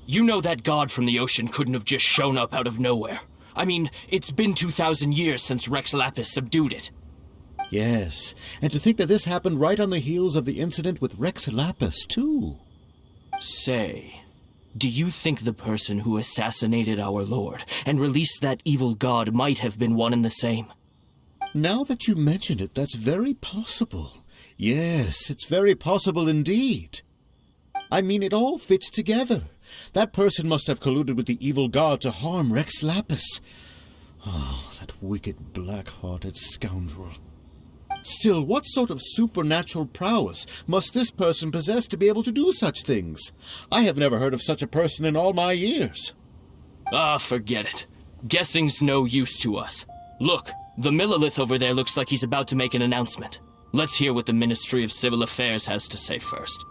You know that god from the ocean couldn't have just shown up out of nowhere. I mean, it's been 2,000 years since Rex Lapis subdued it. Yes, and to think that this happened right on the heels of the incident with Rex Lapis, too. Say, do you think the person who assassinated our lord and released that evil god might have been one and the same? Now that you mention it, that's very possible. Yes, it's very possible indeed. I mean, it all fits together. That person must have colluded with the evil god to harm Rex Lapis. Oh, that wicked, black-hearted scoundrel. Still, what sort of supernatural prowess must this person possess to be able to do such things? I have never heard of such a person in all my years. Ah, forget it. Guessing's no use to us. Look, the Millilith over there looks like he's about to make an announcement. Let's hear what the Ministry of Civil Affairs has to say first.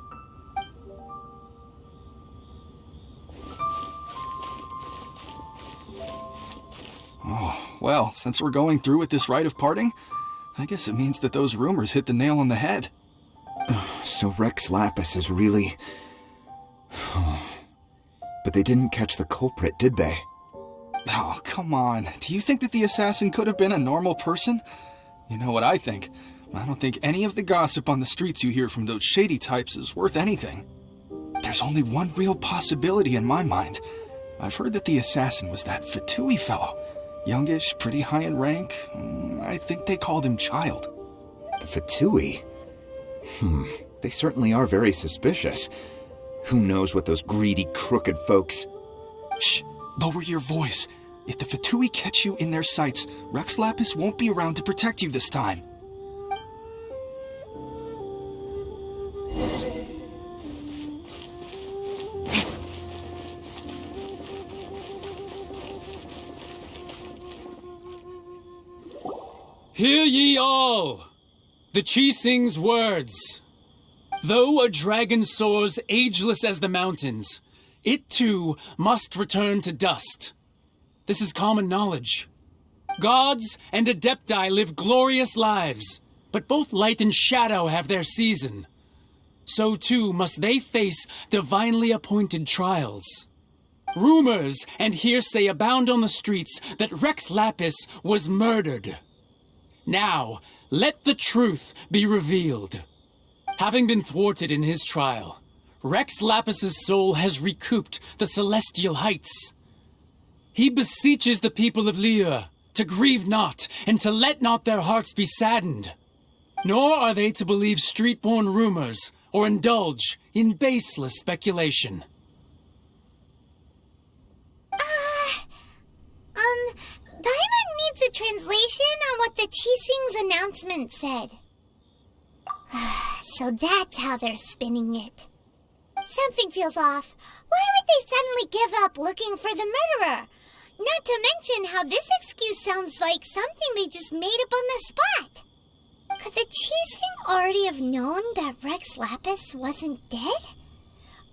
Oh, well, since we're going through with this rite of parting, I guess it means that those rumors hit the nail on the head. So Rex Lapis is really... But they didn't catch the culprit, did they? Oh, come on. Do you think that the assassin could have been a normal person? You know what I think. I don't think any of the gossip on the streets you hear from those shady types is worth anything. There's only one real possibility in my mind. I've heard that the assassin was that Fatui fellow. Youngish, pretty high in rank. I think they called him Child. The Fatui? They certainly are very suspicious. Who knows what those greedy, crooked folks... Shh! Lower your voice. If the Fatui catch you in their sights, Rex Lapis won't be around to protect you this time. Hear ye all! The Chi sings words. Though a dragon soars ageless as the mountains, it too must return to dust. This is common knowledge. Gods and adepti live glorious lives, but both light and shadow have their season. So too must they face divinely appointed trials. Rumors and hearsay abound on the streets that Rex Lapis was murdered. Now, let the truth be revealed. Having been thwarted in his trial, Rex Lapis's soul has recouped the celestial heights. He beseeches the people of Liyue to grieve not and to let not their hearts be saddened. Nor are they to believe street-born rumors or indulge in baseless speculation. Paimon needs a translation on what the Qixing's announcement said. So that's how they're spinning it. Something feels off. Why would they suddenly give up looking for the murderer? Not to mention how this excuse sounds like something they just made up on the spot. Could the Qixing already have known that Rex Lapis wasn't dead?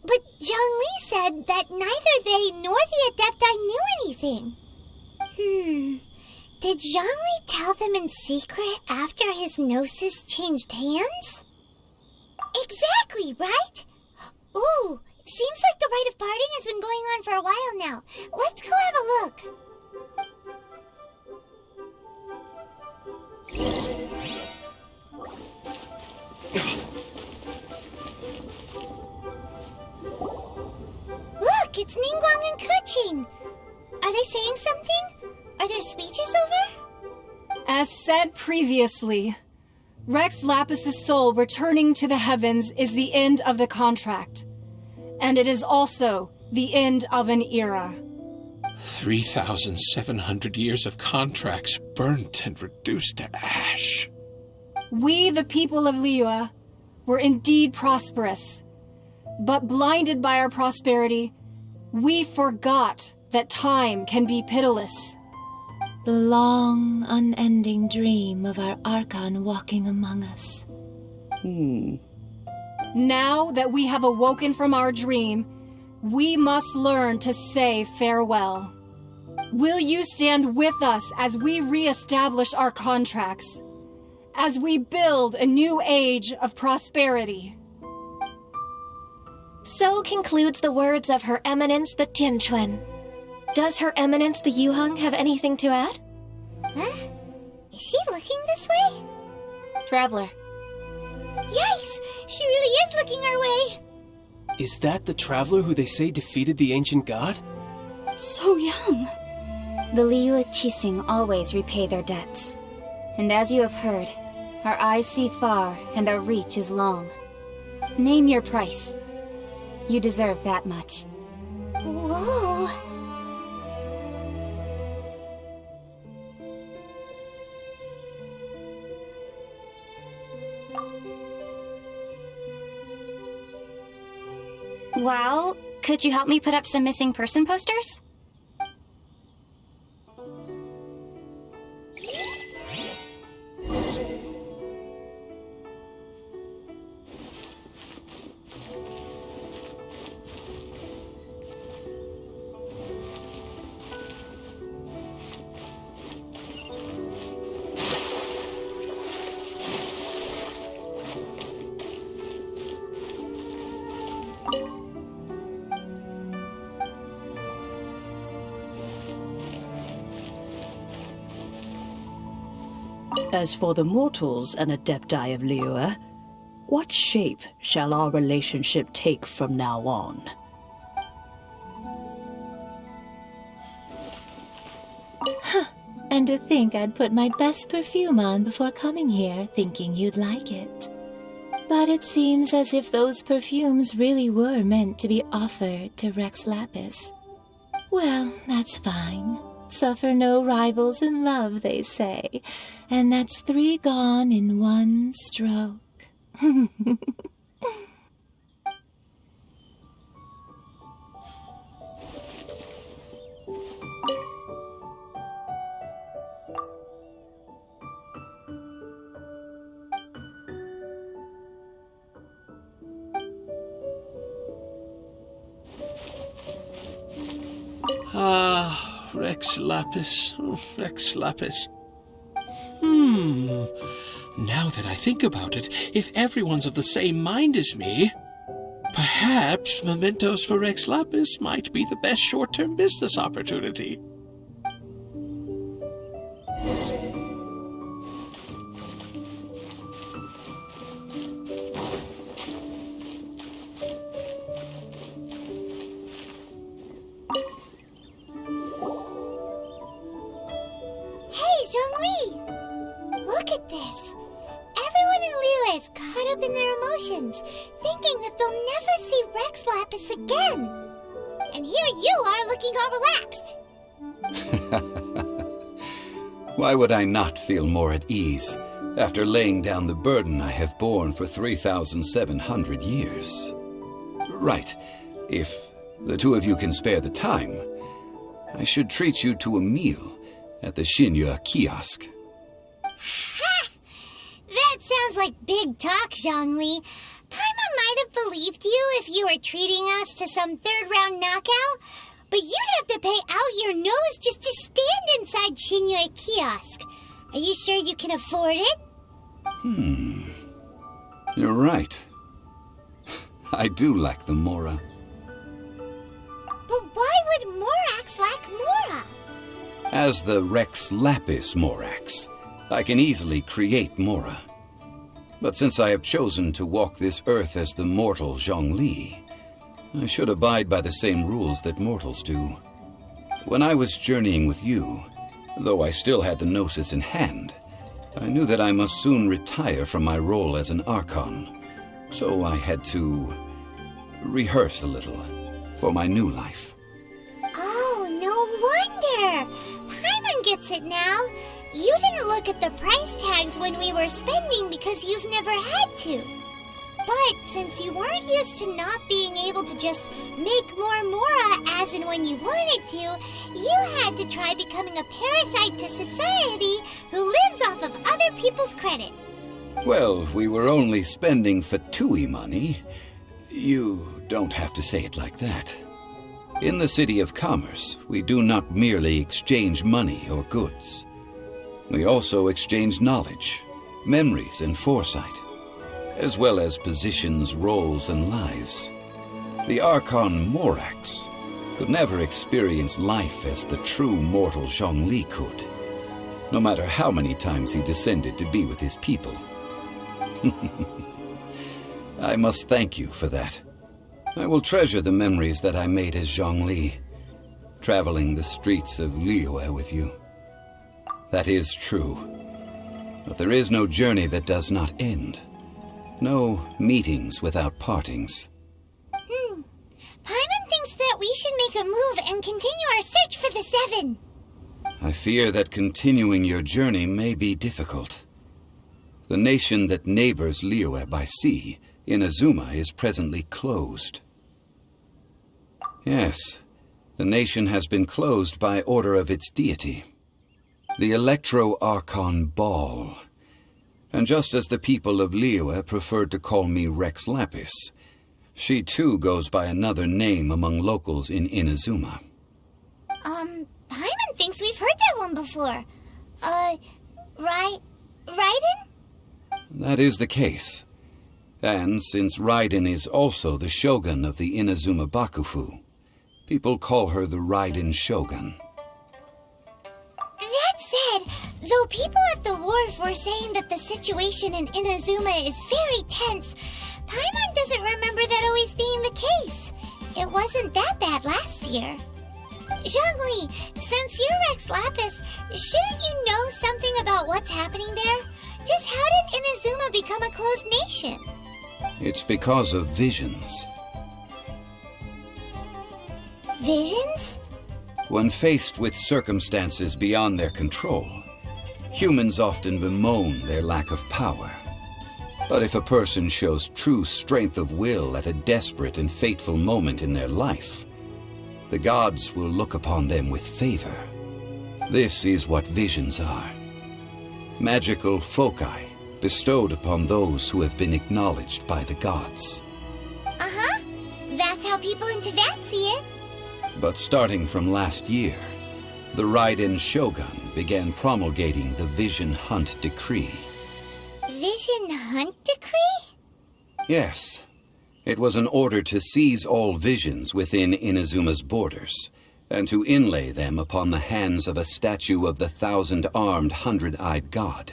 But Zhongli said that neither they nor the Adepti knew anything. Did Zhongli tell them in secret after his gnosis changed hands? Exactly, right? Ooh, seems like the rite of parting has been going on for a while now. Let's go have a look. Look, it's Ningguang and Keqing. Are they saying something? Are their speeches over? As said previously, Rex Lapis's soul returning to the heavens is the end of the contract. And it is also the end of an era. 3,700 years of contracts burnt and reduced to ash. We, the people of Liyue, were indeed prosperous. But blinded by our prosperity, we forgot that time can be pitiless. The long, unending dream of our Archon walking among us. Now that we have awoken from our dream, we must learn to say farewell. Will you stand with us as we re-establish our contracts? As we build a new age of prosperity? So concludes the words of Her Eminence the Tianquan. Does Her Eminence the Yuheng have anything to add? Huh? Is she looking this way? Traveler. Yikes! She really is looking our way! Is that the traveler who they say defeated the ancient god? So young. The Liyue Qixing always repay their debts. And as you have heard, our eyes see far and our reach is long. Name your price. You deserve that much. Whoa! Well, could you help me put up some missing person posters? As for the mortals and adepti of Liyue, what shape shall our relationship take from now on? And to think I'd put my best perfume on before coming here, thinking you'd like it. But it seems as if those perfumes really were meant to be offered to Rex Lapis. Well, that's fine. Suffer no rivals in love, they say. And that's 3 gone in one stroke. Rex Lapis. Rex Lapis. Now that I think about it, if everyone's of the same mind as me, perhaps mementos for Rex Lapis might be the best short-term business opportunity. Look at this! Everyone in Liyue is caught up in their emotions, thinking that they'll never see Rex Lapis again. And here you are looking all relaxed. Why would I not feel more at ease after laying down the burden I have borne for 3,700 years? Right. If the two of you can spare the time, I should treat you to a meal at the Xinyue kiosk. Ha! That sounds like big talk, Zhongli. Paimon might have believed you if you were treating us to some third-round knockout, but you'd have to pay out your nose just to stand inside Xinyue kiosk. Are you sure you can afford it? You're right. I do lack the Mora. But why would Morax lack Mora? As the Rex Lapis Morax, I can easily create Mora. But since I have chosen to walk this earth as the mortal Zhongli, I should abide by the same rules that mortals do. When I was journeying with you, though I still had the Gnosis in hand, I knew that I must soon retire from my role as an Archon. So I had to rehearse a little for my new life. Oh, no wonder! Paimon gets it now. You didn't look at the price tags when we were spending because you've never had to. But since you weren't used to not being able to just make more Mora as and when you wanted to, you had to try becoming a parasite to society who lives off of other people's credit. Well, we were only spending Fatui money. You don't have to say it like that. In the City of Commerce, we do not merely exchange money or goods. We also exchange knowledge, memories, and foresight, as well as positions, roles, and lives. The Archon Morax could never experience life as the true mortal Zhongli could, no matter how many times he descended to be with his people. I must thank you for that. I will treasure the memories that I made as Zhongli, traveling the streets of Liyue with you. That is true. But there is no journey that does not end. No meetings without partings. Paimon thinks that we should make a move and continue our search for the Seven. I fear that continuing your journey may be difficult. The nation that neighbors Liyue by sea, Inazuma, is presently closed. Yes, the nation has been closed by order of its deity, the Electro-Archon Ball. And just as the people of Liyue preferred to call me Rex Lapis, she too goes by another name among locals in Inazuma. Paimon thinks we've heard that one before. Raiden? That is the case. And since Raiden is also the shogun of the Inazuma Bakufu, people call her the Raiden Shogun. That said, though people at the wharf were saying that the situation in Inazuma is very tense, Paimon doesn't remember that always being the case. It wasn't that bad last year. Zhongli, since you're Rex Lapis, shouldn't you know something about what's happening there? Just how did Inazuma become a closed nation? It's because of visions. Visions? When faced with circumstances beyond their control, humans often bemoan their lack of power. But if a person shows true strength of will at a desperate and fateful moment in their life, the gods will look upon them with favor. This is what visions are. Magical foci bestowed upon those who have been acknowledged by the gods. Uh-huh. That's how people in Teyvat see it. But starting from last year, the Raiden Shogun began promulgating the Vision Hunt Decree. Vision Hunt Decree? Yes. It was an order to seize all visions within Inazuma's borders, and to inlay them upon the hands of a statue of the 1,000-armed, 100-eyed god.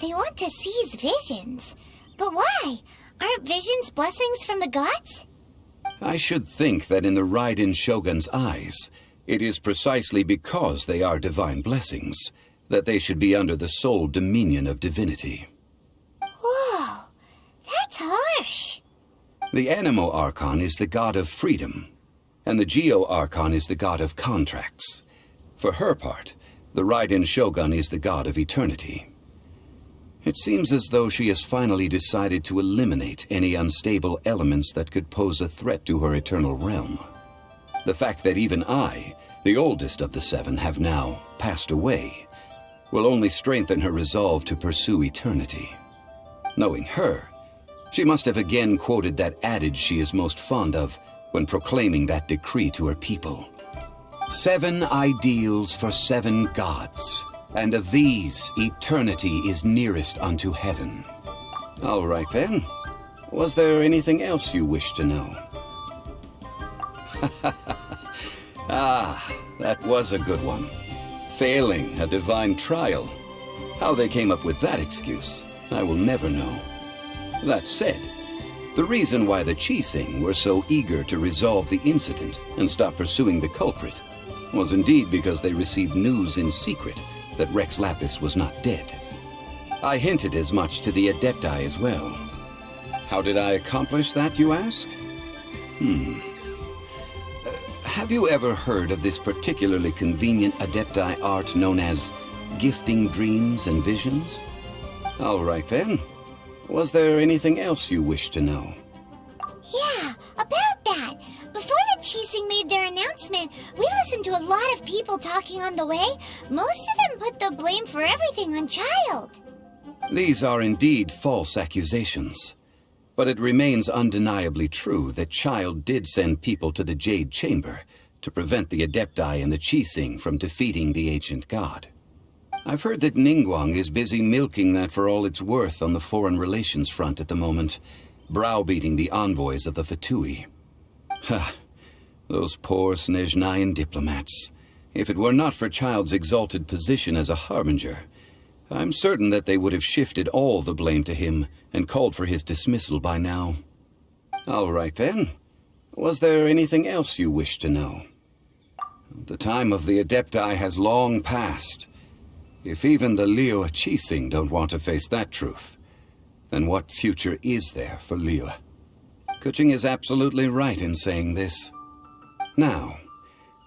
They want to seize visions. But why? Aren't visions blessings from the gods? I should think that in the Raiden Shogun's eyes, it is precisely because they are divine blessings that they should be under the sole dominion of divinity. Whoa, that's harsh. The Animo Archon is the god of freedom, and the Geo Archon is the god of contracts. For her part, the Raiden Shogun is the god of eternity. It seems as though she has finally decided to eliminate any unstable elements that could pose a threat to her eternal realm. The fact that even I, the oldest of the seven, have now passed away, will only strengthen her resolve to pursue eternity. Knowing her, she must have again quoted that adage she is most fond of when proclaiming that decree to her people. 7 ideals for 7 gods, and of these, eternity is nearest unto heaven. All right then. Was there anything else you wish to know? That was a good one. Failing a divine trial. How they came up with that excuse, I will never know. That said, the reason why the Qixing were so eager to resolve the incident and stop pursuing the culprit was indeed because they received news in secret that Rex Lapis was not dead. I hinted as much to the Adepti as well. How did I accomplish that, you ask? Have you ever heard of this particularly convenient Adepti art known as gifting dreams and visions? All right then. Was there anything else you wish to know? Yeah, about that. Before the Qixing made their announcement, we listened to a lot of people talking on the way. Most of them put the blame for everything on Child. These are indeed false accusations. But it remains undeniably true that Child did send people to the Jade Chamber to prevent the Adepti and the Qixing from defeating the ancient god. I've heard that Ningguang is busy milking that for all it's worth on the foreign relations front at the moment, browbeating the envoys of the Fatui. Ha! Those poor Snezhnayan diplomats. If it were not for Child's exalted position as a harbinger, I'm certain that they would have shifted all the blame to him and called for his dismissal by now. All right then. Was there anything else you wish to know? The time of the Adepti has long passed. If even the Liyue Qixing don't want to face that truth, then what future is there for Liyue? Kuching is absolutely right in saying this. Now,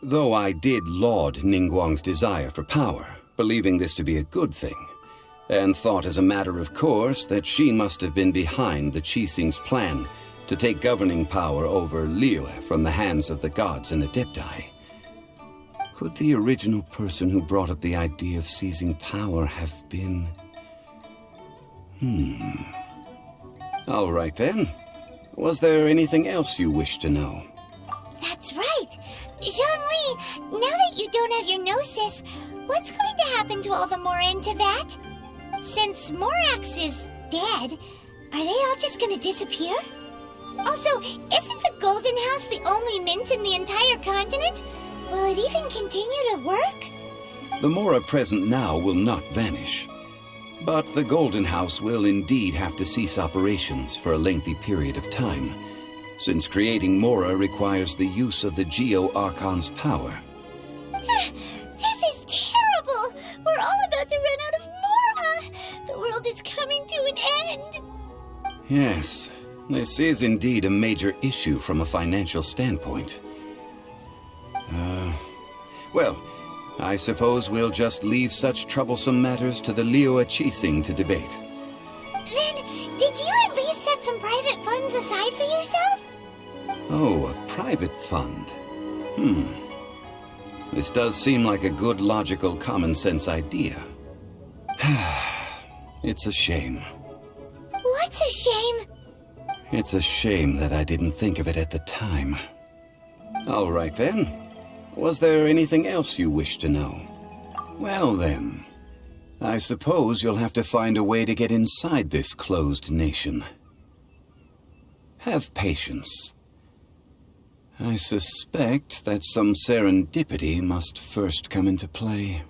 though I did laud Ningguang's desire for power, believing this to be a good thing, and thought as a matter of course that she must have been behind the Qixing's plan to take governing power over Liyue from the hands of the gods and Adepti, could the original person who brought up the idea of seizing power have been... All right then. Was there anything else you wish to know? That's right. Zhongli, now that you don't have your gnosis, what's going to happen to all the Mora in Tibet? Since Morax is dead, are they all just gonna disappear? Also, isn't the Golden House the only mint in the entire continent? Will it even continue to work? The Mora present now will not vanish. But the Golden House will indeed have to cease operations for a lengthy period of time, since creating Mora requires the use of the Geo-Archon's power. This is terrible! We're all about to run out of Mora! The world is coming to an end! Yes, this is indeed a major issue from a financial standpoint. Well, I suppose we'll just leave such troublesome matters to the Liyue Qixing to debate. Then, did you at least set some private funds aside for yourself? Oh, a private fund. This does seem like a good, logical, common-sense idea. It's a shame. What's a shame? It's a shame that I didn't think of it at the time. All right then. Was there anything else you wish to know? Well then, I suppose you'll have to find a way to get inside this closed nation. Have patience. I suspect that some serendipity must first come into play.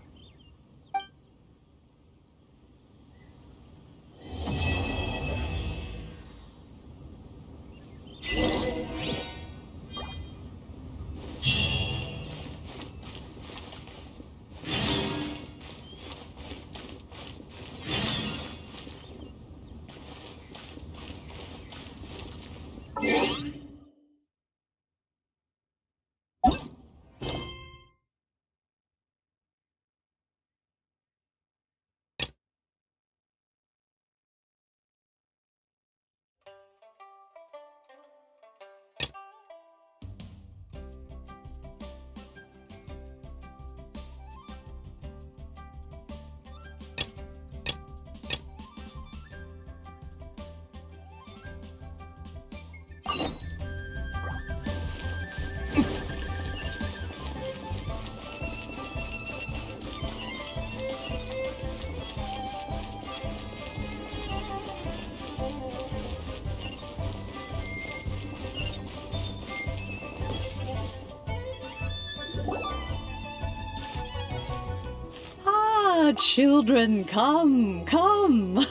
Children, come.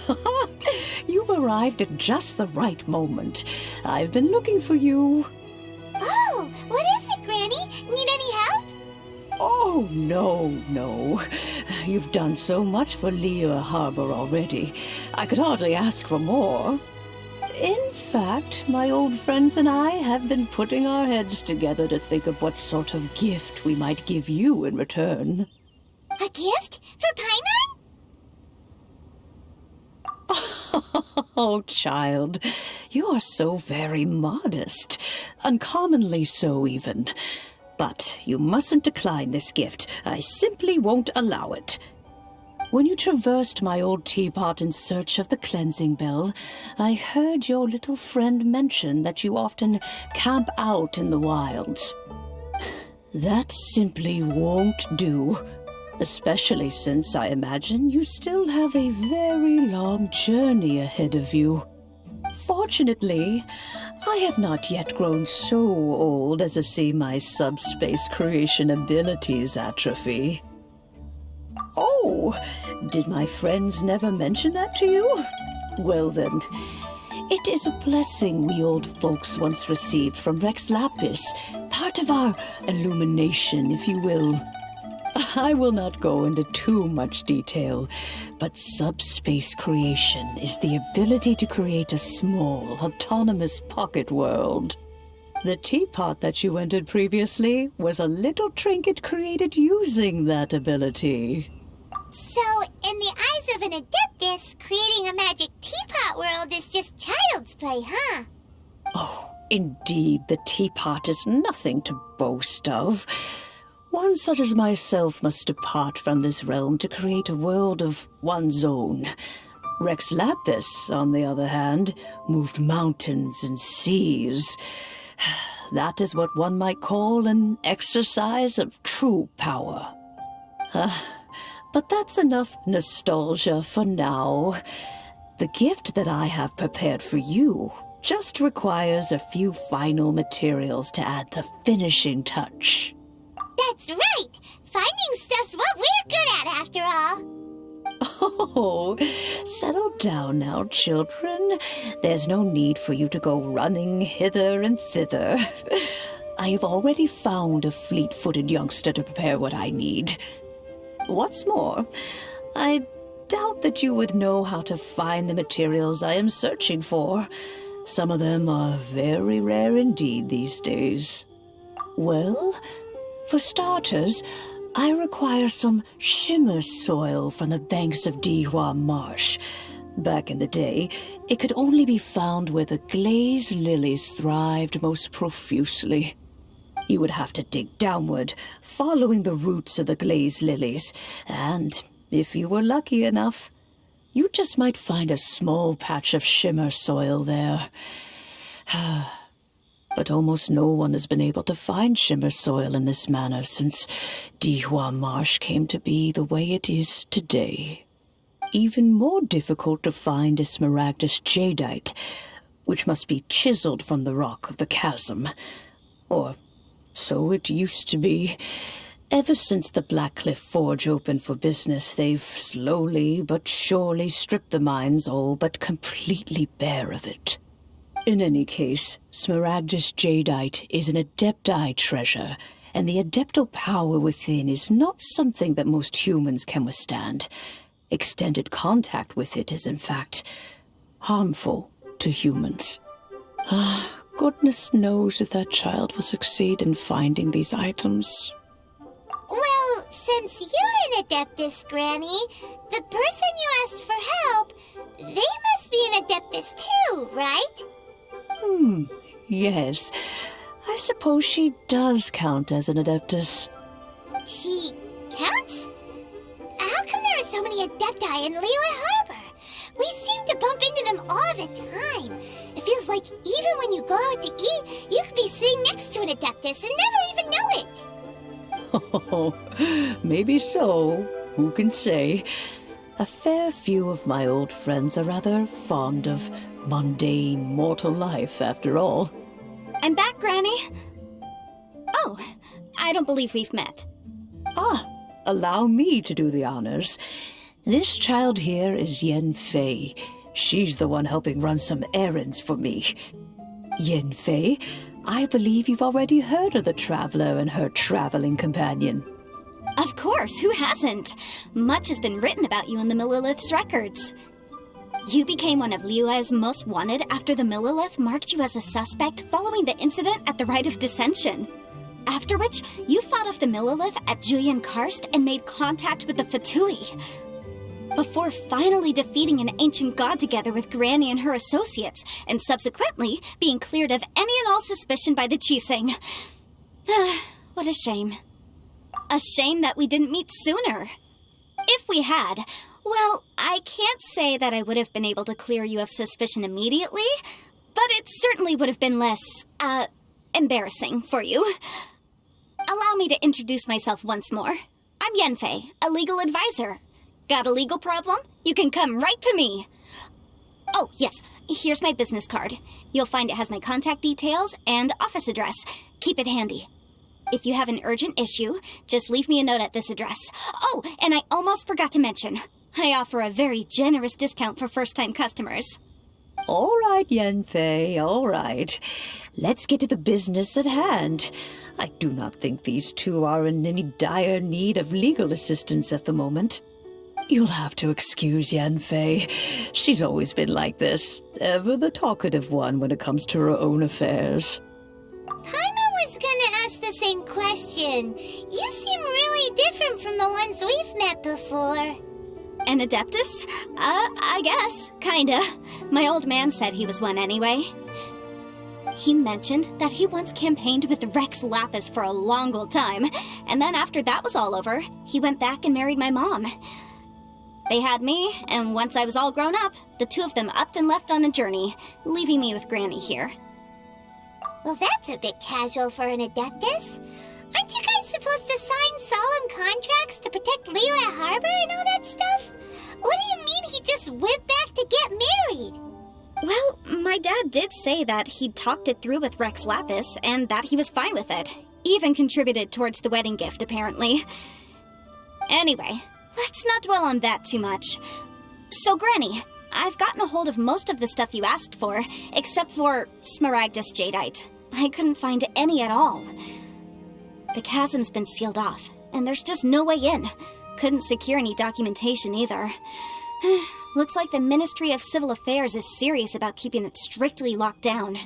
You've arrived at just the right moment. I've been looking for you. Oh, what is it, Granny? Need any help? Oh, no. You've done so much for Liyue Harbor already. I could hardly ask for more. In fact, my old friends and I have been putting our heads together to think of what sort of gift we might give you in return. A gift? For Paimon? Oh, child, you are so very modest. Uncommonly so, even. But you mustn't decline this gift. I simply won't allow it. When you traversed my old teapot in search of the cleansing bell, I heard your little friend mention that you often camp out in the wilds. That simply won't do. Especially since I imagine you still have a very long journey ahead of you. Fortunately, I have not yet grown so old as to see my subspace creation abilities atrophy. Oh, did my friends never mention that to you? Well then, it is a blessing we old folks once received from Rex Lapis, part of our illumination, if you will. I will not go into too much detail, but subspace creation is the ability to create a small, autonomous pocket world. The teapot that you entered previously was a little trinket created using that ability. So, in the eyes of an Adeptus, creating a magic teapot world is just child's play, huh? Oh, indeed, the teapot is nothing to boast of. One such as myself must depart from this realm to create a world of one's own. Rex Lapis, on the other hand, moved mountains and seas. That is what one might call an exercise of true power. But that's enough nostalgia for now. The gift that I have prepared for you just requires a few final materials to add the finishing touch. That's right! Finding stuff's what we're good at, after all! Oh, settle down now, children. There's no need for you to go running hither and thither. I have already found a fleet-footed youngster to prepare what I need. What's more, I doubt that you would know how to find the materials I am searching for. Some of them are very rare indeed these days. Well, for starters, I require some shimmer soil from the banks of Dihua Marsh. Back in the day, it could only be found where the glaze lilies thrived most profusely. You would have to dig downward, following the roots of the glaze lilies, and if you were lucky enough, you just might find a small patch of shimmer soil there. But almost no one has been able to find shimmer soil in this manner since Dihua Marsh came to be the way it is today. Even more difficult to find is smaragdus jadeite, which must be chiseled from the rock of the chasm. Or so it used to be. Ever since the Blackcliff Forge opened for business, they've slowly but surely stripped the mines all but completely bare of it. In any case, smaragdus jadeite is an adepti treasure, and the adeptal power within is not something that most humans can withstand. Extended contact with it is, in fact, harmful to humans. Goodness knows if that child will succeed in finding these items. Well, since you're an Adeptus, Granny, the person you asked for help, they must be an Adeptus too, right? Yes. I suppose she does count as an Adeptus. She counts? How come there are so many Adepti in Liyue Harbor? We seem to bump into them all the time. It feels like even when you go out to eat, you could be sitting next to an Adeptus and never even know it. Oh, maybe so. Who can say? A fair few of my old friends are rather fond of mundane mortal life, after all. I'm back, Granny. Oh, I don't believe we've met. Allow me to do the honors. This child here is Yen Fei. She's the one helping run some errands for me. Yen Fei, I believe you've already heard of the Traveler and her traveling companion. Of course, who hasn't? Much has been written about you in the Millilith's records. You became one of Liyue's most wanted after the Millilith marked you as a suspect following the incident at the Rite of Dissension. After which, you fought off the Millilith at Julian Karst and made contact with the Fatui. Before finally defeating an ancient god together with Granny and her associates, and subsequently being cleared of any and all suspicion by the Chising. What a shame. A shame that we didn't meet sooner. If we had, well, I can't say that I would have been able to clear you of suspicion immediately, but it certainly would have been less, embarrassing for you. Allow me to introduce myself once more. I'm Yenfei, a legal advisor. Got a legal problem? You can come right to me. Oh, yes, here's my business card. You'll find it has my contact details and office address. Keep it handy. If you have an urgent issue, just leave me a note at this address. Oh, and I almost forgot to mention, I offer a very generous discount for first-time customers. All right, Yenfei, all right. Let's get to the business at hand. I do not think these two are in any dire need of legal assistance at the moment. You'll have to excuse Yenfei. She's always been like this, ever the talkative one when it comes to her own affairs. Paimon was gonna ask the same question. You seem really different from the ones we've met before. An Adeptus? I guess. Kinda. My old man said he was one anyway. He mentioned that he once campaigned with Rex Lapis for a long old time, and then after that was all over, he went back and married my mom. They had me, and once I was all grown up, the two of them upped and left on a journey, leaving me with Granny here. Well, that's a bit casual for an Adeptus. Aren't you guys supposed to sign solemn contracts to protect Liyue Harbor and all that stuff? What do you mean he just went back to get married? Well, my dad did say that he'd talked it through with Rex Lapis, and that he was fine with it. Even contributed towards the wedding gift, apparently. Anyway, let's not dwell on that too much. So, Granny, I've gotten a hold of most of the stuff you asked for, except for Smaragdus Jadeite. I couldn't find any at all. The chasm's been sealed off, and there's just no way in. Couldn't secure any documentation either. Looks like the Ministry of Civil Affairs is serious about keeping it strictly locked down.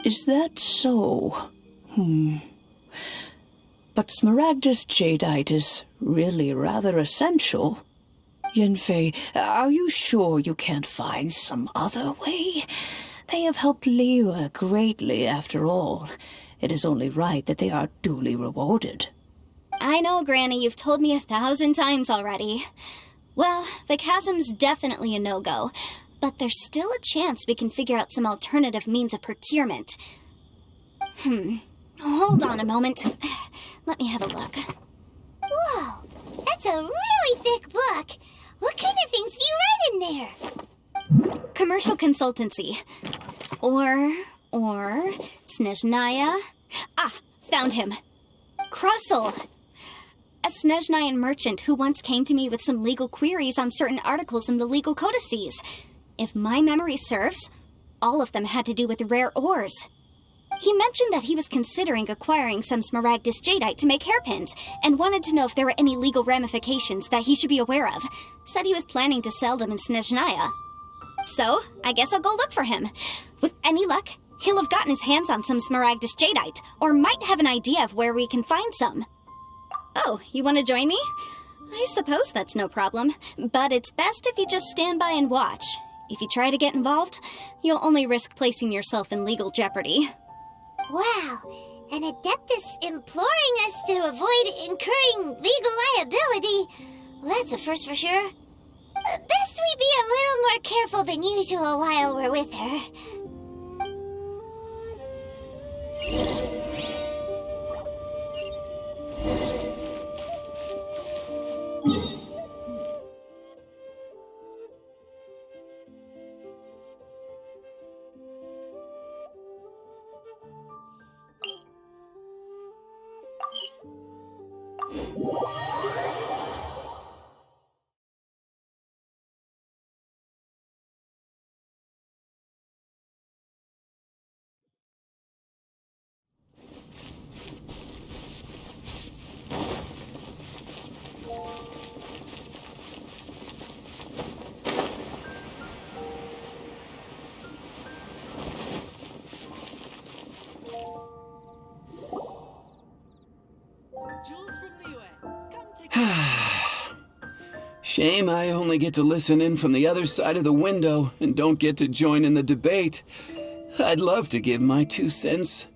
Is that so? But Smaragdus Jadeite is really rather essential. Yenfei, are you sure you can't find some other way? They have helped Liyue greatly, after all. It is only right that they are duly rewarded. I know, Granny, you've told me 1,000 times already. Well, the chasm's definitely a no-go, but there's still a chance we can figure out some alternative means of procurement. Hold on a moment. Let me have a look. Whoa, that's a really thick book. What kind of things do you write in there? Commercial consultancy. Or Snezhnaya. Ah, found him. Krusel. A Snezhnayan merchant who once came to me with some legal queries on certain articles in the legal codices. If my memory serves, all of them had to do with rare ores. He mentioned that he was considering acquiring some Smaragdus Jadeite to make hairpins, and wanted to know if there were any legal ramifications that he should be aware of. Said he was planning to sell them in Snezhnaya. So, I guess I'll go look for him. With any luck, he'll have gotten his hands on some Smaragdus Jadeite, or might have an idea of where we can find some. Oh, you want to join me? I suppose that's no problem, but it's best if you just stand by and watch. If you try to get involved, you'll only risk placing yourself in legal jeopardy. Wow, an Adeptus imploring us to avoid incurring legal liability. Well, that's a first for sure. Best we be a little more careful than usual while we're with her. Shame I only get to listen in from the other side of the window and don't get to join in the debate. I'd love to give my 2 cents.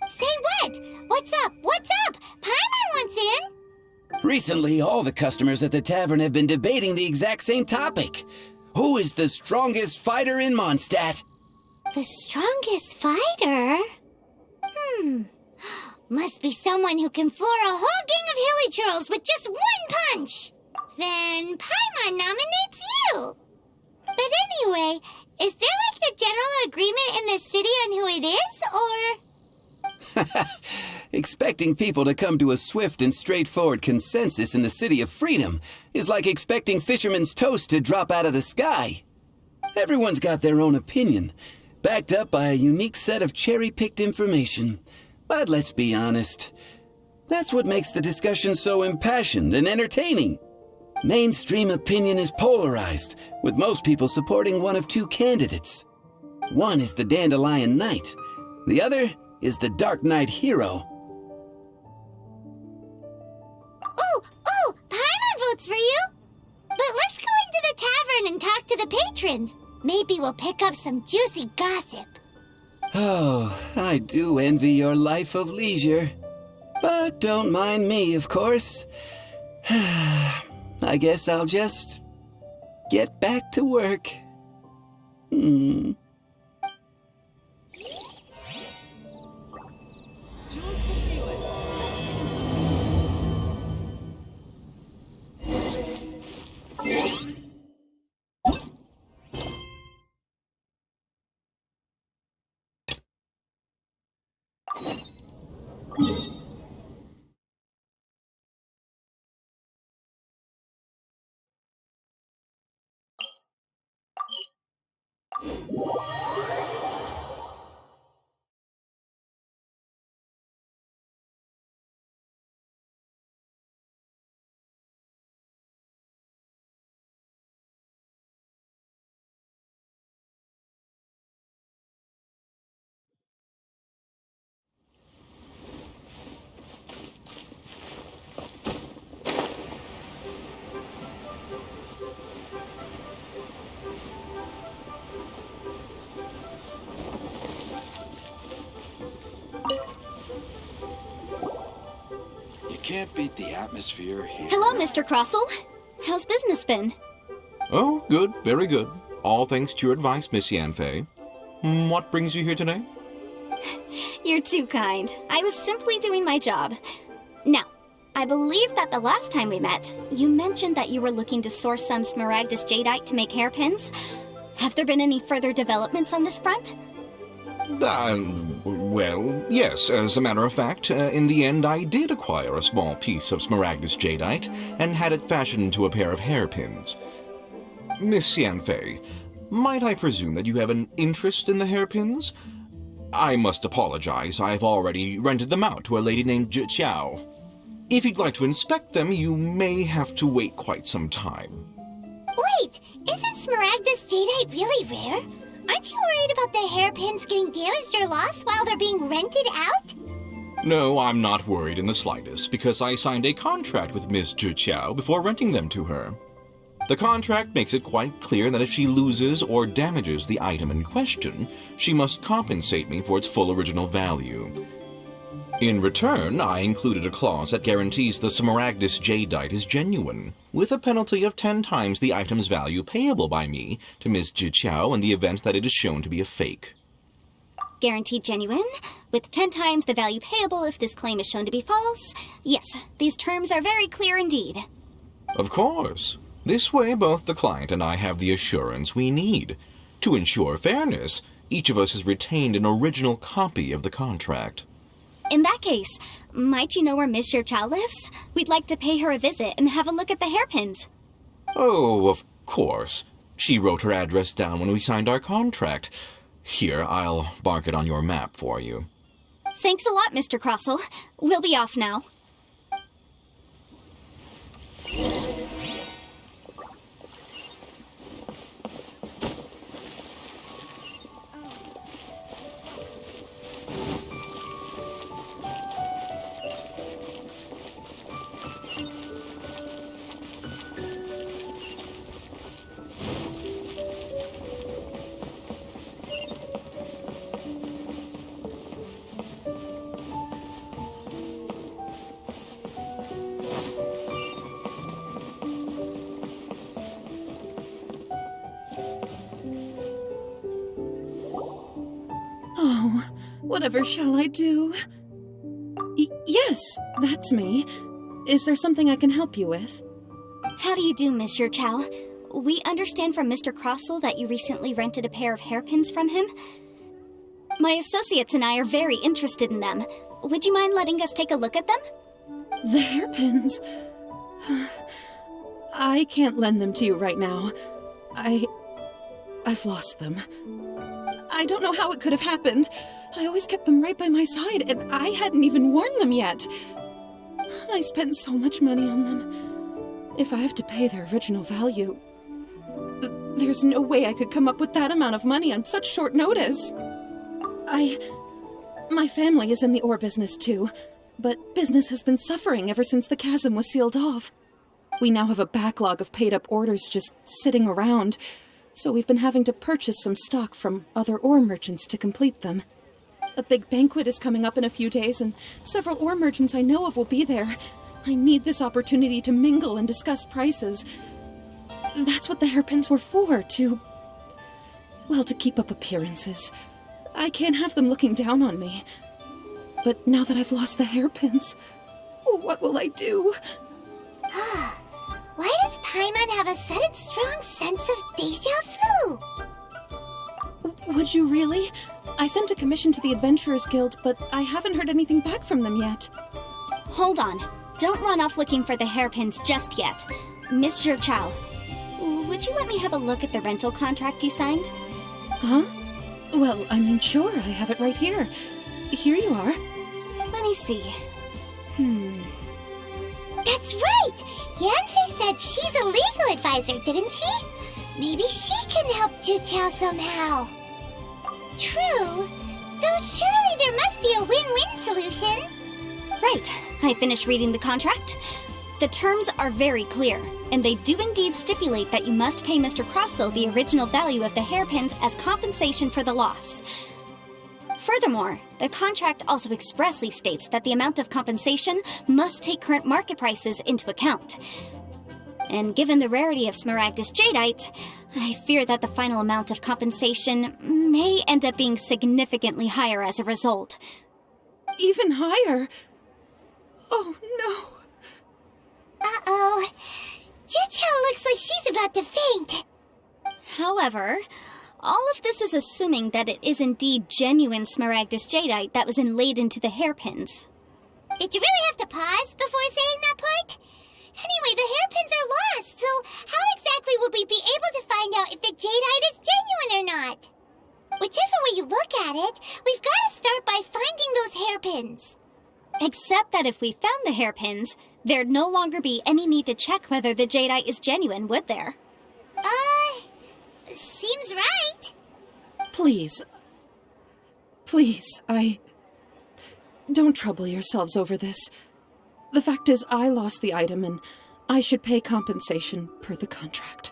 Say what? What's up? What's up? Paimon wants in. Recently, all the customers at the tavern have been debating the exact same topic. Who is the strongest fighter in Mondstadt? The strongest fighter? Must be someone who can floor a whole gang of hilly churls with just one punch. Then Paimon nominates you. But anyway, is there like a general agreement in the city on who it is, or...? Expecting people to come to a swift and straightforward consensus in the City of Freedom is like expecting fisherman's toast to drop out of the sky. Everyone's got their own opinion, backed up by a unique set of cherry-picked information. But let's be honest, that's what makes the discussion so impassioned and entertaining. Mainstream opinion is polarized, with most people supporting one of two candidates. One is the Dandelion Knight, the other is the Dark Knight hero. Oh, Paimon votes for you. But let's go into the tavern and talk to the patrons. Maybe we'll pick up some juicy gossip. Oh, I do envy your life of leisure. But don't mind me, of course. I guess I'll just get back to work. Can't beat the atmosphere here. Hello, Mr. Crossell. How's business been? Oh, good, very good. All thanks to your advice, Miss Yanfei. What brings you here today? You're too kind. I was simply doing my job. Now, I believe that the last time we met, you mentioned that you were looking to source some Smaragdus Jadeite to make hairpins. Have there been any further developments on this front? Well, yes. As a matter of fact, in the end I did acquire a small piece of Smaragdus Jadeite and had it fashioned into a pair of hairpins. Miss Yanfei, might I presume that you have an interest in the hairpins? I must apologize. I've already rented them out to a lady named Zhiqiao. If you'd like to inspect them, you may have to wait quite some time. Wait, isn't Smaragdus Jadeite really rare? Aren't you worried about the hairpins getting damaged or lost while they're being rented out? No, I'm not worried in the slightest, because I signed a contract with Miss Zhiqiao before renting them to her. The contract makes it quite clear that if she loses or damages the item in question, she must compensate me for its full original value. In return, I included a clause that guarantees the Smaragdus Jadeite is genuine, with a penalty of 10 times the item's value payable by me to Ms. Zhiqiao in the event that it is shown to be a fake. Guaranteed genuine, with 10 times the value payable if this claim is shown to be false? Yes, these terms are very clear indeed. Of course. This way, both the client and I have the assurance we need. To ensure fairness, each of us has retained an original copy of the contract. In that case, might you know where Miss Zhiqiao lives? We'd like to pay her a visit and have a look at the hairpins. Oh, of course. She wrote her address down when we signed our contract. Here, I'll mark it on your map for you. Thanks a lot, Mr. Crossell. We'll be off now. Whatever shall I do? That's me. Is there something I can help you with? How do you do, Monsieur Chow? We understand from Mr. Crossell that you recently rented a pair of hairpins from him. My associates and I are very interested in them. Would you mind letting us take a look at them? The hairpins? I can't lend them to you right now. I've lost them. I don't know how it could have happened. I always kept them right by my side, and I hadn't even worn them yet. I spent so much money on them. If I have to pay their original value, there's no way I could come up with that amount of money on such short notice. My family is in the ore business too, but business has been suffering ever since the chasm was sealed off. We now have a backlog of paid-up orders just sitting around, so we've been having to purchase some stock from other ore merchants to complete them. A big banquet is coming up in a few days, and several ore merchants I know of will be there. I need this opportunity to mingle and discuss prices. That's what the hairpins were for, to keep up appearances. I can't have them looking down on me. But now that I've lost the hairpins, what will I do? Why does Paimon have a sudden strong sense of déjà vu? Would you really? I sent a commission to the Adventurers Guild, but I haven't heard anything back from them yet. Hold on. Don't run off looking for the hairpins just yet. Mr. Chow, would you let me have a look at the rental contract you signed? Huh? Well, sure, I have it right here. Here you are. Let me see. That's right! Yanfei said she's a legal advisor, didn't she? Maybe she can help Juqiao somehow. True. Though surely there must be a win-win solution. Right. I finished reading the contract. The terms are very clear, and they do indeed stipulate that you must pay Mr. Crossell the original value of the hairpins as compensation for the loss. Furthermore, the contract also expressly states that the amount of compensation must take current market prices into account. And given the rarity of Smaragdus Jadeite, I fear that the final amount of compensation may end up being significantly higher as a result. Even higher? Oh, no. Uh-oh. Juqiao looks like she's about to faint. However, all of this is assuming that it is indeed genuine Smaragdus Jadeite that was inlaid into the hairpins. Did you really have to pause before saying that part? Anyway, the hairpins are lost, so how exactly would we be able to find out if the Jadeite is genuine or not? Whichever way you look at it, we've got to start by finding those hairpins. Except that if we found the hairpins, there'd no longer be any need to check whether the Jadeite is genuine, would there? Seems right. Please, don't trouble yourselves over this. The fact is, I lost the item, and I should pay compensation per the contract.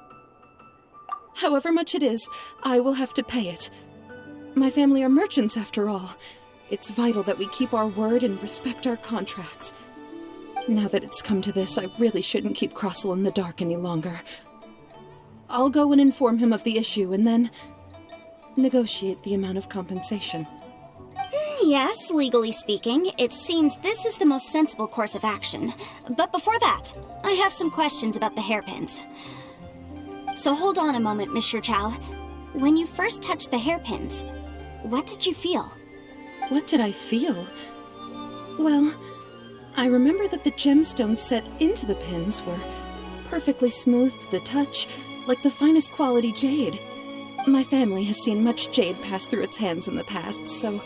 However much it is, I will have to pay it. My family are merchants, after all. It's vital that we keep our word and respect our contracts. Now that it's come to this, I really shouldn't keep Crossell in the dark any longer. I'll go and inform him of the issue, and then negotiate the amount of compensation. Yes, legally speaking, it seems this is the most sensible course of action. But before that, I have some questions about the hairpins. So hold on a moment, Mr. Chow. When you first touched the hairpins, what did you feel? What did I feel? Well, I remember that the gemstones set into the pins were perfectly smooth to the touch, like the finest quality jade. My family has seen much jade pass through its hands in the past, so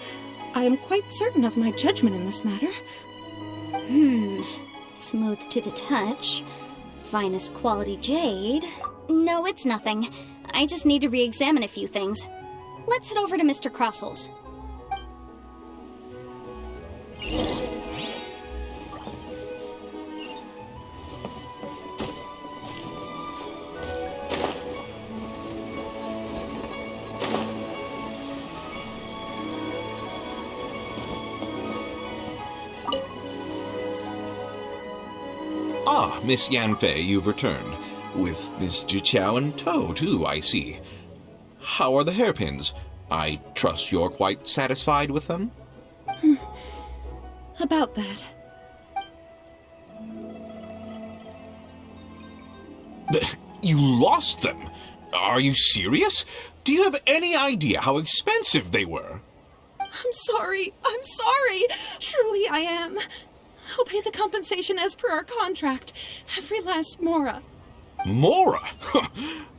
I am quite certain of my judgment in this matter. Smooth to the touch. Finest quality jade. No, it's nothing. I just need to re-examine a few things. Let's head over to Mr. Crossell's. Ah, Miss Yanfei, you've returned. With Miss Juqiao in tow, too, I see. How are the hairpins? I trust you're quite satisfied with them? About that. You lost them? Are you serious? Do you have any idea how expensive they were? I'm sorry. Truly I am. I'll pay the compensation as per our contract. Every last mora. Mora?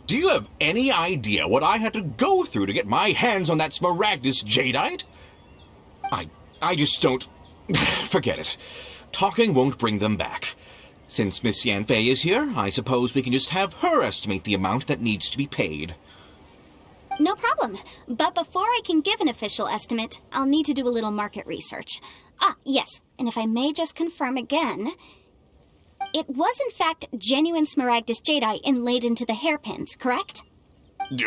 Do you have any idea what I had to go through to get my hands on that Smaragdus jadeite? I just don't... Forget it. Talking won't bring them back. Since Miss Yanfei is here, I suppose we can just have her estimate the amount that needs to be paid. No problem. But before I can give an official estimate, I'll need to do a little market research. Ah, yes. And if I may just confirm again, it was in fact genuine Smaragdus jadeite inlaid into the hairpins, correct?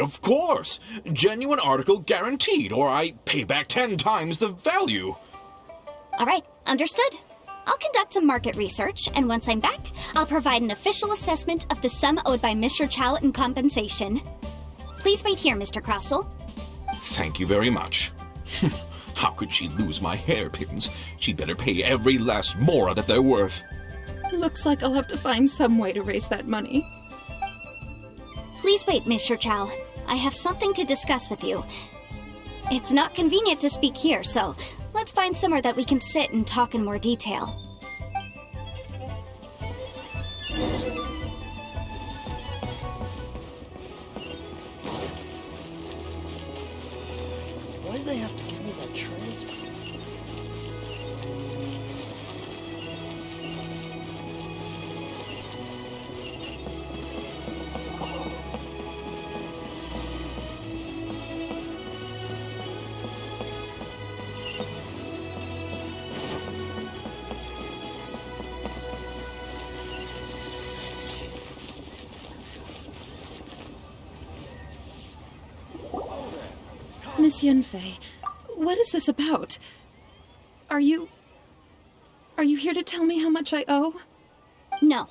Of course. Genuine article guaranteed, or I pay back 10 times the value. All right, understood. I'll conduct some market research, and once I'm back, I'll provide an official assessment of the sum owed by Mr. Chow in compensation. Please wait here, Mr. Crossell. Thank you very much. How could she lose my hairpins? She'd better pay every last mora that they're worth. Looks like I'll have to find some way to raise that money. Please wait, Mr. Chow. I have something to discuss with you. It's not convenient to speak here, so let's find somewhere that we can sit and talk in more detail. Why'd they have to give me that transfer? Miss Yanfei, what is this about? Are you here to tell me how much I owe? No.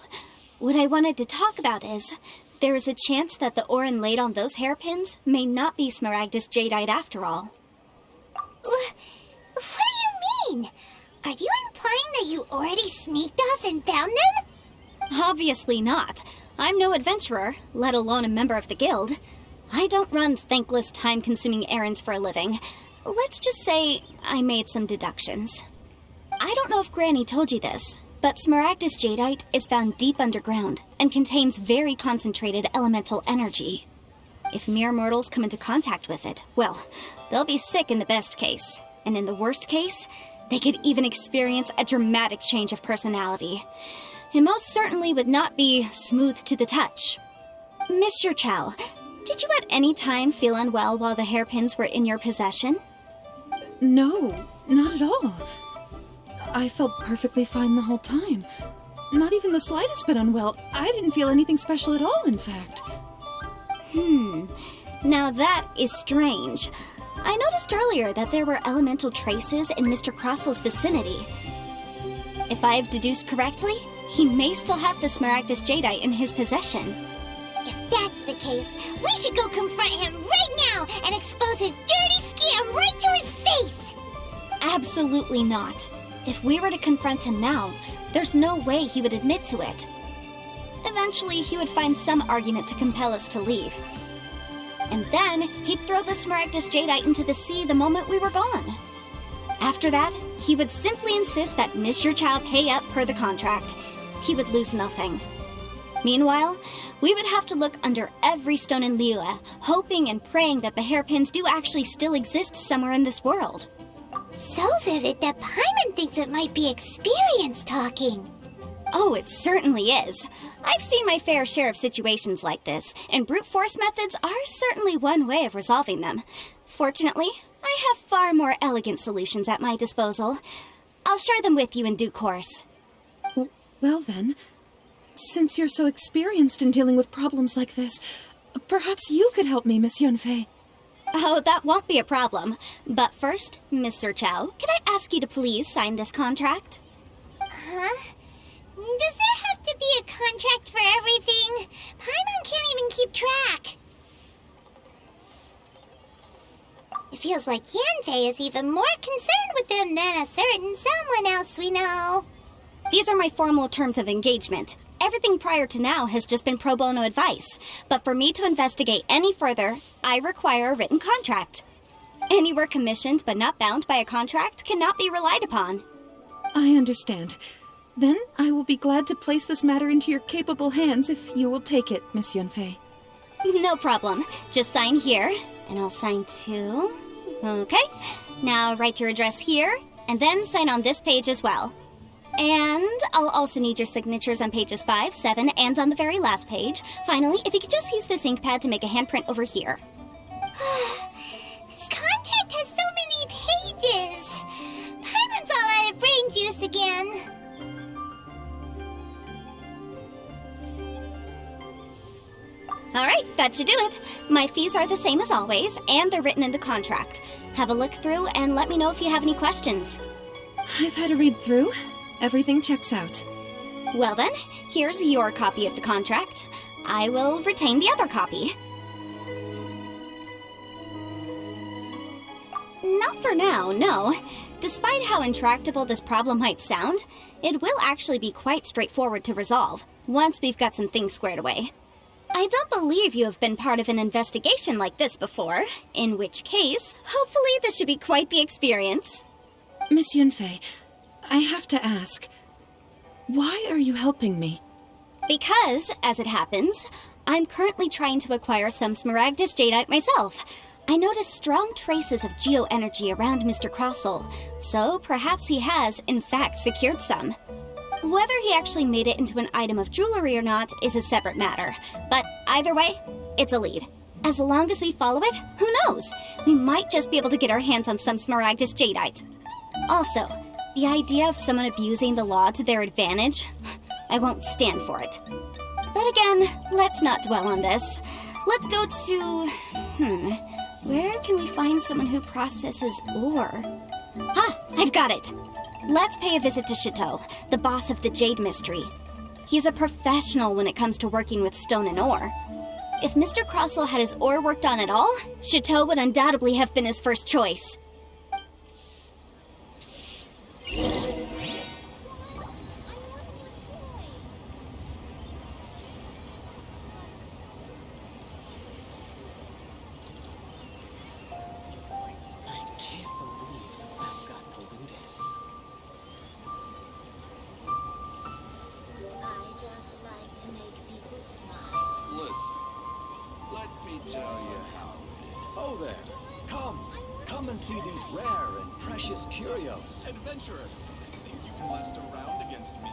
What I wanted to talk about is, there is a chance that the ore inlaid on those hairpins may not be Smaragdus jadeite after all. What do you mean? Are you implying that you already sneaked off and found them? Obviously not. I'm no adventurer, let alone a member of the guild. I don't run thankless, time-consuming errands for a living. Let's just say I made some deductions. I don't know if Granny told you this, but Smaragdus jadeite is found deep underground and contains very concentrated elemental energy. If mere mortals come into contact with it, well, they'll be sick in the best case. And in the worst case, they could even experience a dramatic change of personality. It most certainly would not be smooth to the touch. Mr. Chow, did you at any time feel unwell while the hairpins were in your possession? No, not at all. I felt perfectly fine the whole time. Not even the slightest bit unwell. I didn't feel anything special at all, in fact. Now that is strange. I noticed earlier that there were elemental traces in Mr. Crossell's vicinity. If I've deduced correctly, he may still have the Smaragdus jadeite in his possession. If that's the case, we should go confront him right now and expose his dirty scam right to his face! Absolutely not. If we were to confront him now, there's no way he would admit to it. Eventually, he would find some argument to compel us to leave. And then, he'd throw the Smaragdus jadeite into the sea the moment we were gone. After that, he would simply insist that Mr. Chow pay up per the contract. He would lose nothing. Meanwhile, we would have to look under every stone in Liyue, hoping and praying that the hairpins do actually still exist somewhere in this world. So vivid that Paimon thinks it might be experience talking. Oh, it certainly is. I've seen my fair share of situations like this, and brute force methods are certainly one way of resolving them. Fortunately, I have far more elegant solutions at my disposal. I'll share them with you in due course. Well then, since you're so experienced in dealing with problems like this, perhaps you could help me, Miss Yanfei. Oh, that won't be a problem. But first, Mr. Chow, can I ask you to please sign this contract? Huh? Does there have to be a contract for everything? Paimon can't even keep track. It feels like Yanfei is even more concerned with them than a certain someone else we know. These are my formal terms of engagement. Everything prior to now has just been pro bono advice. But for me to investigate any further, I require a written contract. Any work commissioned but not bound by a contract cannot be relied upon. I understand. Then I will be glad to place this matter into your capable hands if you will take it, Miss Yunfei. No problem. Just sign here, and I'll sign too. Okay. Now write your address here, and then sign on this page as well. And I'll also need your signatures on pages 5, 7, and on the very last page. Finally, if you could just use this ink pad to make a handprint over here. This contract has so many pages. Paimon's all out of brain juice again. Alright, that should do it. My fees are the same as always, and they're written in the contract. Have a look through and let me know if you have any questions. I've had a read through. Everything checks out. Well then, here's your copy of the contract. I will retain the other copy. Not for now, no. Despite how intractable this problem might sound, it will actually be quite straightforward to resolve, once we've got some things squared away. I don't believe you have been part of an investigation like this before, in which case, hopefully this should be quite the experience. Miss Yunfei, I have to ask, why are you helping me? Because, as it happens, I'm currently trying to acquire some Smaragdus Jadeite myself. I noticed strong traces of geoenergy around Mr. Crossel, so perhaps he has, in fact, secured some. Whether he actually made it into an item of jewelry or not is a separate matter, but either way, it's a lead. As long as we follow it, who knows? We might just be able to get our hands on some Smaragdus Jadeite. Also, the idea of someone abusing the law to their advantage, I won't stand for it. But again, let's not dwell on this. Let's go to... where can we find someone who processes ore? I've got it! Let's pay a visit to Chateau, the boss of the Jade Mystery. He's a professional when it comes to working with stone and ore. If Mr. Crossel had his ore worked on at all, Chateau would undoubtedly have been his first choice. Come and see these rare and precious curios. Adventurer, think you can last a round against me?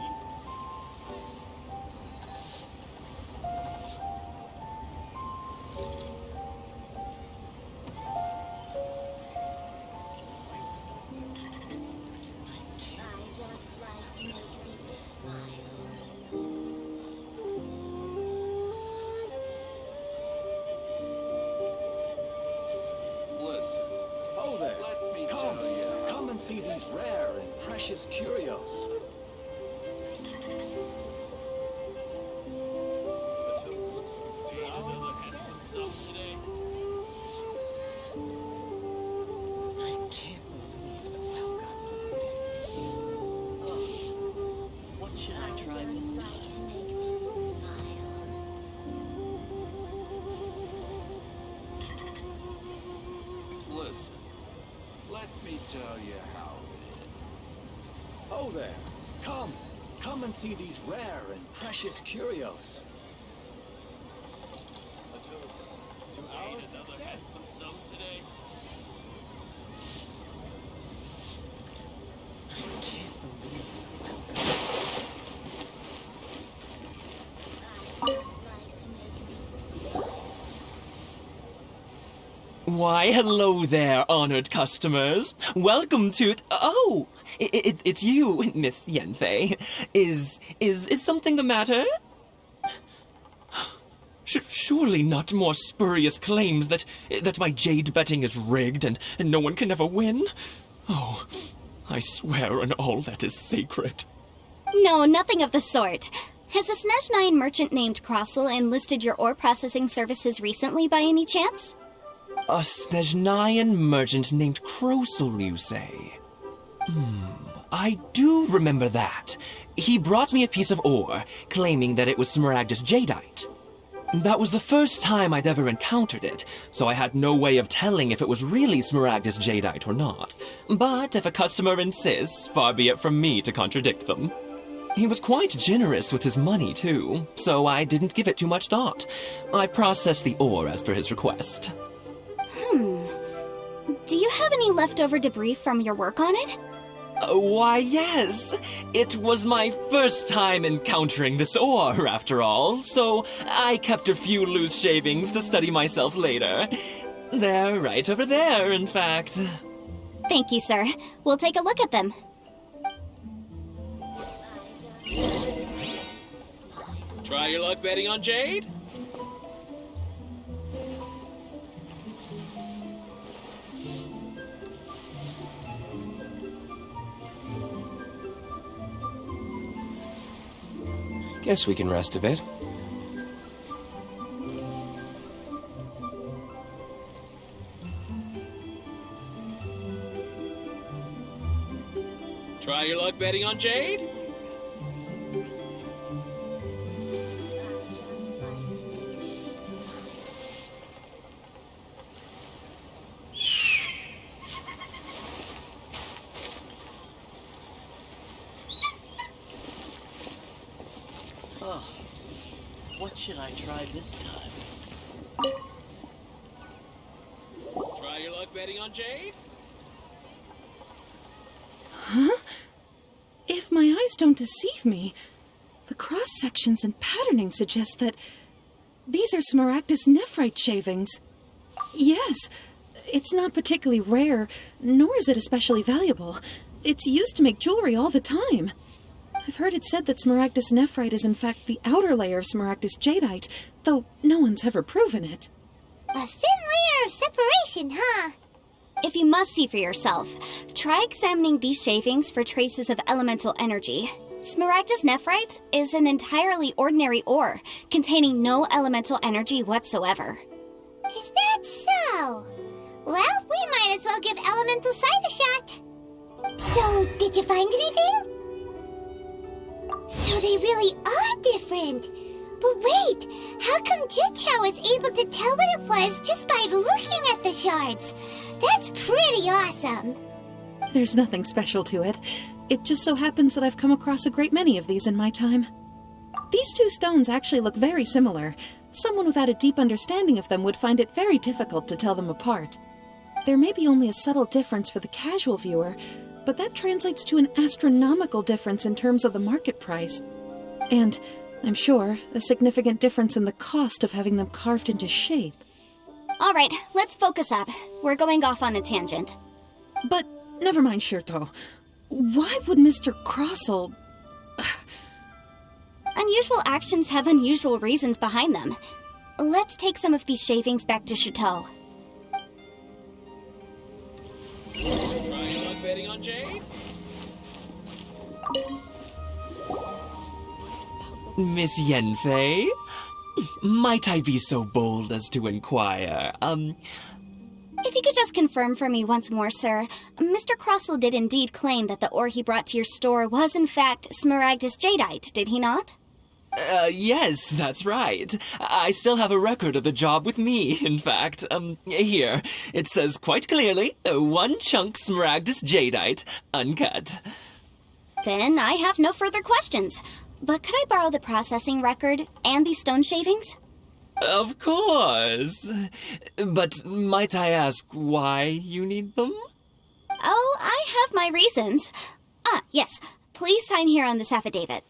See these rare and precious curios. I can't believe the well got polluted. What should I try this time? Listen, let me tell you how it is. Oh there! Come and see these rare and precious curios. A toast to our success. Today. I can't believe the Why, hello there, honored customers. Welcome to... Oh! It's you, Miss Yunfei. Is something the matter? Surely not more spurious claims that my jade betting is rigged and no one can ever win? Oh, I swear on all that is sacred. No, nothing of the sort. Has a Snezhnine merchant named Crossel enlisted your ore processing services recently by any chance? A Snezhnine merchant named Crossel, you say? I do remember that. He brought me a piece of ore, claiming that it was Smaragdus jadeite. That was the first time I'd ever encountered it, so I had no way of telling if it was really Smaragdus jadeite or not. But if a customer insists, far be it from me to contradict them. He was quite generous with his money, too, so I didn't give it too much thought. I processed the ore as per his request. Do you have any leftover debris from your work on it? Why, yes. It was my first time encountering this ore, after all, so I kept a few loose shavings to study myself later. They're right over there, in fact. Thank you, sir. We'll take a look at them. Try your luck betting on Jade? Guess we can rest a bit. Try your luck betting on Jade? What should I try this time? Try your luck betting on Jade? Huh? If my eyes don't deceive me, the cross-sections and patterning suggest that these are Smaragdus nephrite shavings. Yes, it's not particularly rare, nor is it especially valuable. It's used to make jewelry all the time. I've heard it said that Smaragdus nephrite is in fact the outer layer of Smaragdus jadeite, though no one's ever proven it. A thin layer of separation, huh? If you must see for yourself, try examining these shavings for traces of elemental energy. Smaragdus nephrite is an entirely ordinary ore, containing no elemental energy whatsoever. Is that so? Well, we might as well give elemental sight a shot. So, did you find anything? So they really are different. But wait, how come Jichao was able to tell what it was just by looking at the shards? That's pretty awesome. There's nothing special to it. It just so happens that I've come across a great many of these in my time. These two stones actually look very similar. Someone without a deep understanding of them would find it very difficult to tell them apart. There may be only a subtle difference for the casual viewer, but that translates to an astronomical difference in terms of the market price. And, I'm sure, a significant difference in the cost of having them carved into shape. All right, let's focus up. We're going off on a tangent. But, never mind, Shirto. Why would Mr. Crossell... Unusual actions have unusual reasons behind them. Let's take some of these shavings back to Chateau. Try your luck betting on Jade? Miss Yenfei? Might I be so bold as to inquire, If you could just confirm for me once more, sir. Mr. Crossell did indeed claim that the ore he brought to your store was in fact Smaragdus jadeite, did he not? Yes, that's right. I still have a record of the job with me, in fact. Here. It says quite clearly, 1 chunk Smaragdus jadeite, uncut. Then I have no further questions. But could I borrow the processing record and these stone shavings? Of course. But might I ask why you need them? Oh, I have my reasons. Yes. Please sign here on this affidavit.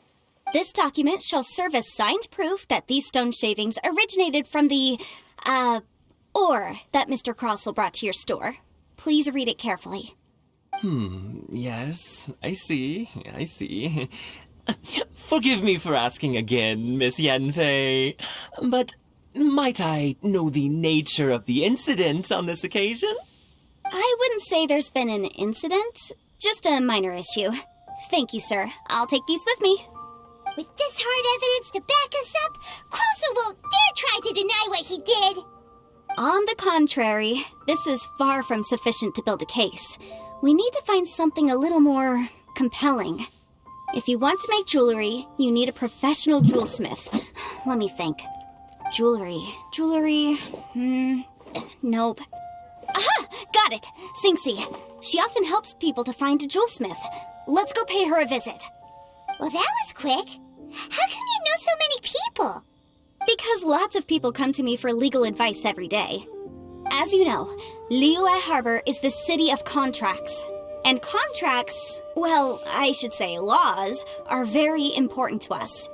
This document shall serve as signed proof that these stone shavings originated from the, ore that Mr. Crossell brought to your store. Please read it carefully. Yes, I see. Forgive me for asking again, Miss Yenfei, but might I know the nature of the incident on this occasion? I wouldn't say there's been an incident, just a minor issue. Thank you, sir. I'll take these with me. With this hard evidence to back us up, Crossell won't dare try to deny what he did. On the contrary, this is far from sufficient to build a case. We need to find something a little more compelling. If you want to make jewelry, you need a professional jewelsmith. Let me think. Jewelry. Nope. Aha! Got it! Sinxie. She often helps people to find a jewelsmith. Let's go pay her a visit. Well, that was quick. How come you know so many people? Because lots of people come to me for legal advice every day. As you know, Liyue Harbor is the city of contracts. And contracts, well, I should say laws, are very important to us.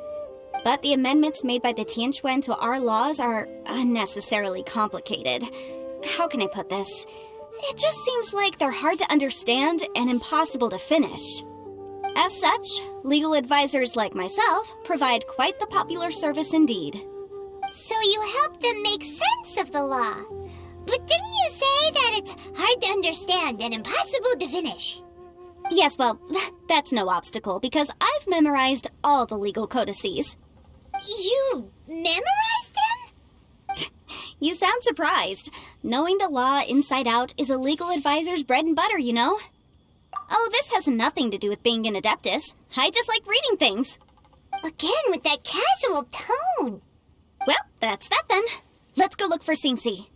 But the amendments made by the Tianquan to our laws are unnecessarily complicated. How can I put this? It just seems like they're hard to understand and impossible to finish. As such, legal advisors like myself provide quite the popular service indeed. So you help them make sense of the law. But didn't you say that it's hard to understand and impossible to finish? Yes, well, that's no obstacle because I've memorized all the legal codices. You memorized them? You sound surprised. Knowing the law inside out is a legal advisor's bread and butter, you know? Oh, this has nothing to do with being an adeptus. I just like reading things. Again, with that casual tone. Well, that's that then. Let's go look for Sinxie.